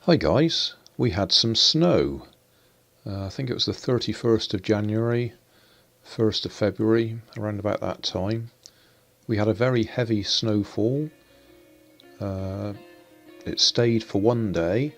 Hi guys, we had some snow. I think it was the 31st of January, 1st of February, around about that time. We had a very heavy snowfall. It stayed for one day.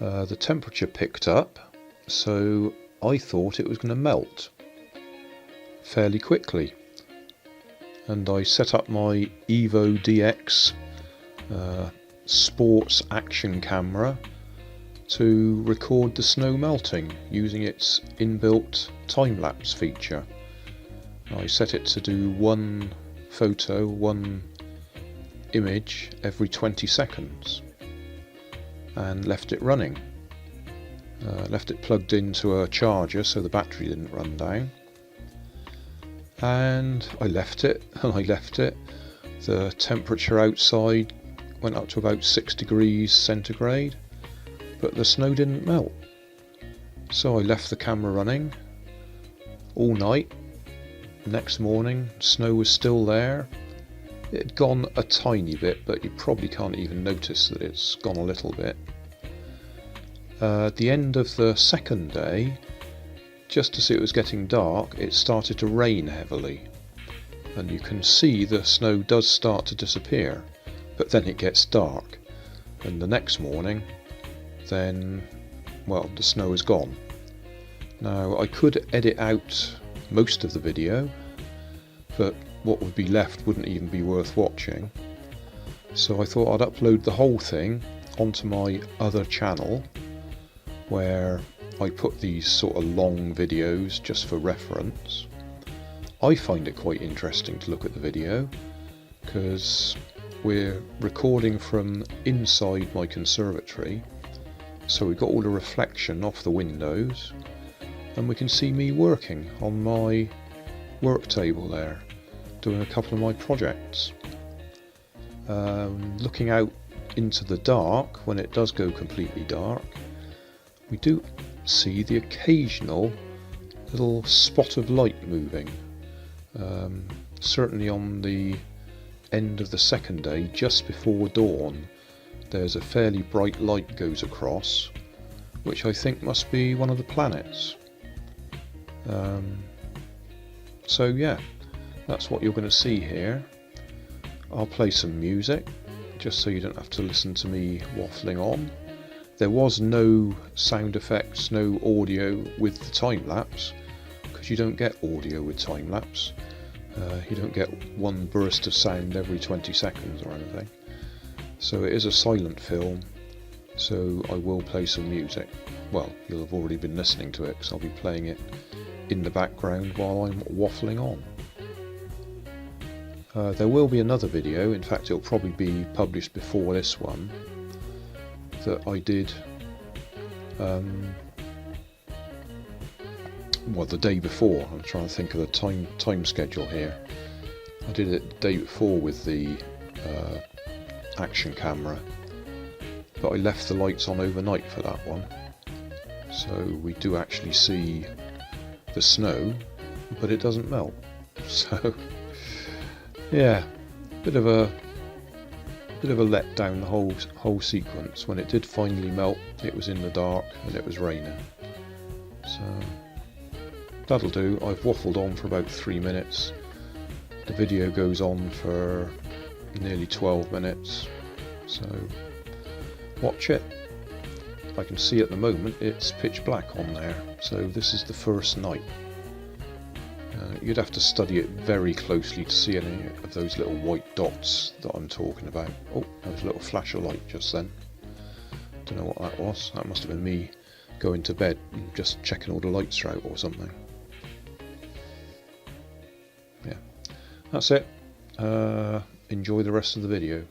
The temperature picked up, so I thought it was going to melt fairly quickly. And I set up my EvoDX sports action camera to record the snow melting using its inbuilt time-lapse feature. I set it to do one photo, one image every 20 seconds and left it running. Left it plugged into a charger so the battery didn't run down, and I left it and I left it. The temperature outside went up to about 6 degrees centigrade, but the snow didn't melt. So I left the camera running all night. Next morning, snow was still there. It had gone a tiny bit, but you probably can't even notice that it's gone a little bit. At the end of the second day, just as it was getting dark, it started to rain heavily. And you can see the snow does start to disappear. But then it gets dark, and the next morning, then, well, the snow is gone. Now, I could edit out most of the video, but what would be left wouldn't even be worth watching. So I thought I'd upload the whole thing onto my other channel, where I put these sort of long videos just for reference. I find it quite interesting to look at the video, because we're recording from inside my conservatory, so we've got all the reflection off the windows, and we can see me working on my work table there, doing a couple of my projects. Looking out into the dark, when it does go completely dark, we do see the occasional little spot of light moving. Certainly on the end of the second day, just before dawn, there's a fairly bright light goes across, which I think must be one of the planets. So yeah, that's what you're going to see here. I'll play some music just so you don't have to listen to me waffling on. There was no sound effects, no audio with the time-lapse, because you don't get audio with time-lapse. You don't get one burst of sound every 20 seconds or anything. So it is a silent film, so I will play some music. Well, you'll have already been listening to it, because I'll be playing it in the background while I'm waffling on. There will be another video, in fact it'll probably be published before this one, that I did well, the day before. I'm trying to think of the time schedule here. I did it the day before with the action camera, but I left the lights on overnight for that one, so we do actually see the snow, but it doesn't melt. So yeah, bit of a letdown, the whole sequence. When it did finally melt, it was in the dark and it was raining. So that'll do. I've waffled on for about 3 minutes. The video goes on for nearly 12 minutes, so watch it. I can see at the moment it's pitch black on there, so this is the first night. You'd have to study it very closely to see any of those little white dots that I'm talking about. Oh, there was a little flash of light just then. Don't know what that was. That must have been me going to bed and just checking all the lights are out or something. Yeah, that's it. Enjoy the rest of the video.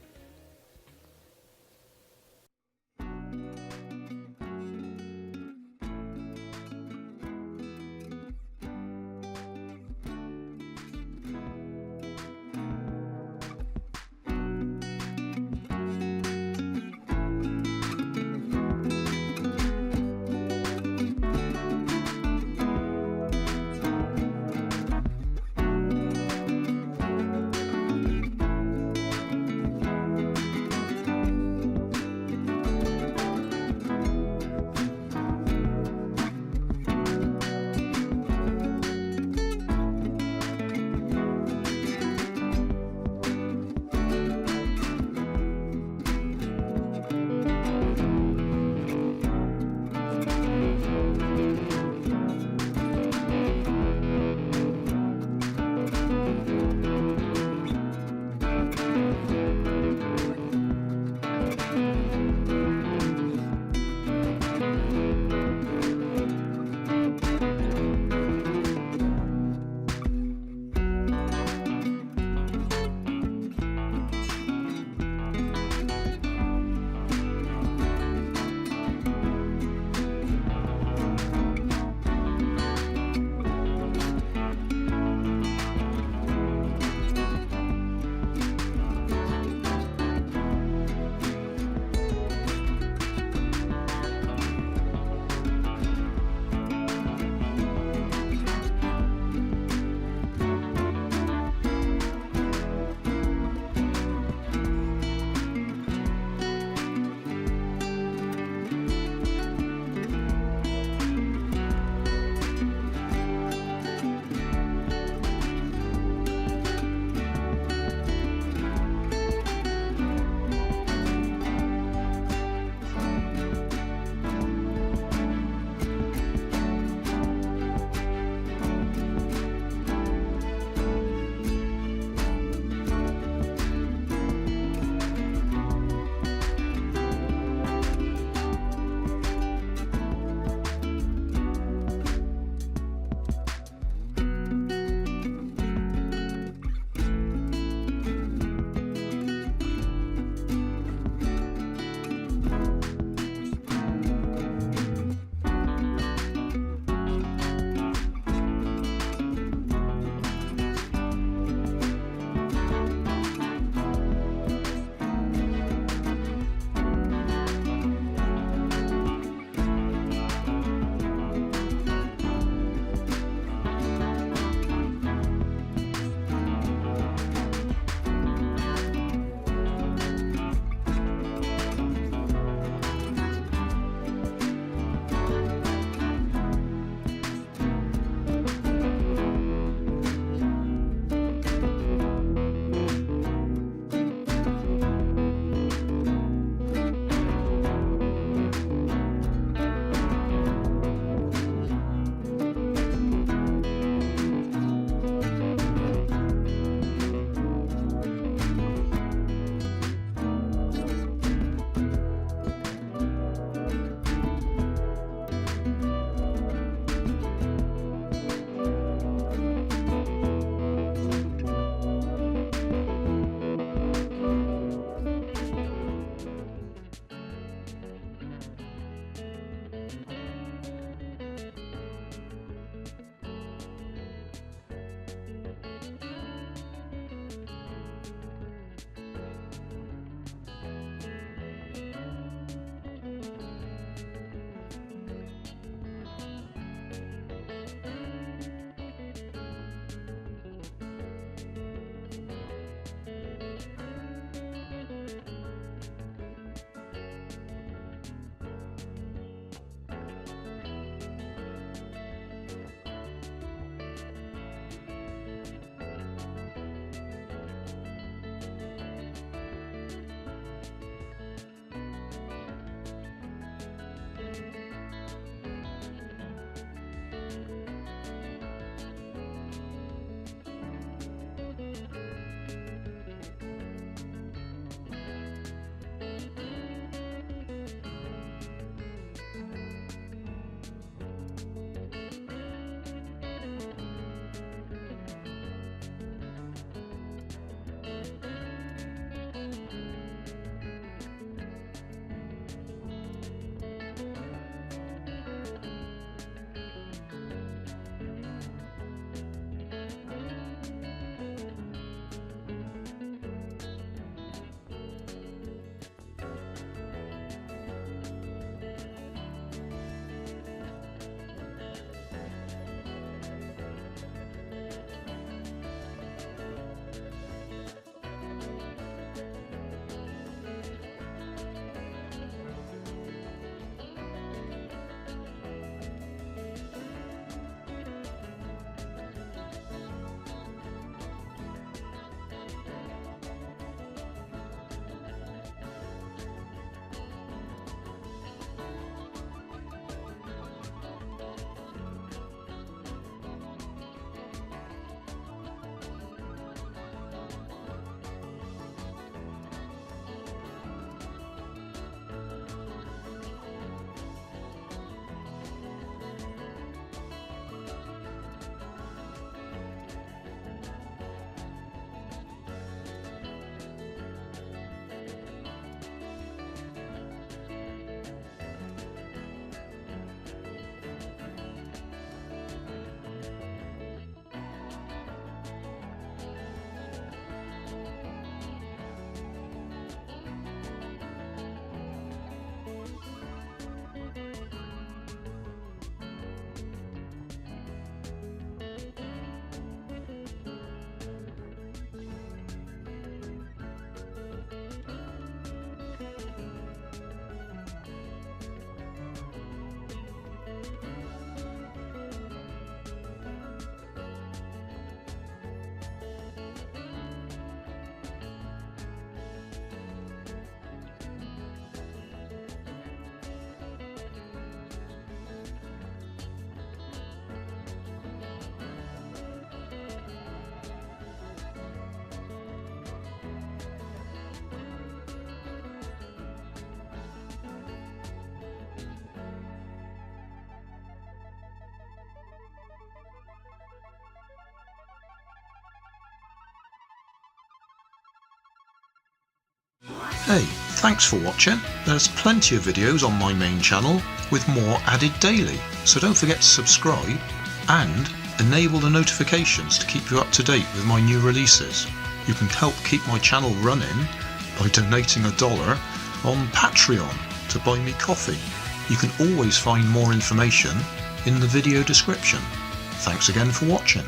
Hey, thanks for watching. There's plenty of videos on my main channel with more added daily, so don't forget to subscribe and enable the notifications to keep you up to date with my new releases. You can help keep my channel running by donating $1 on Patreon to buy me coffee. You can always find more information in the video description. Thanks again for watching.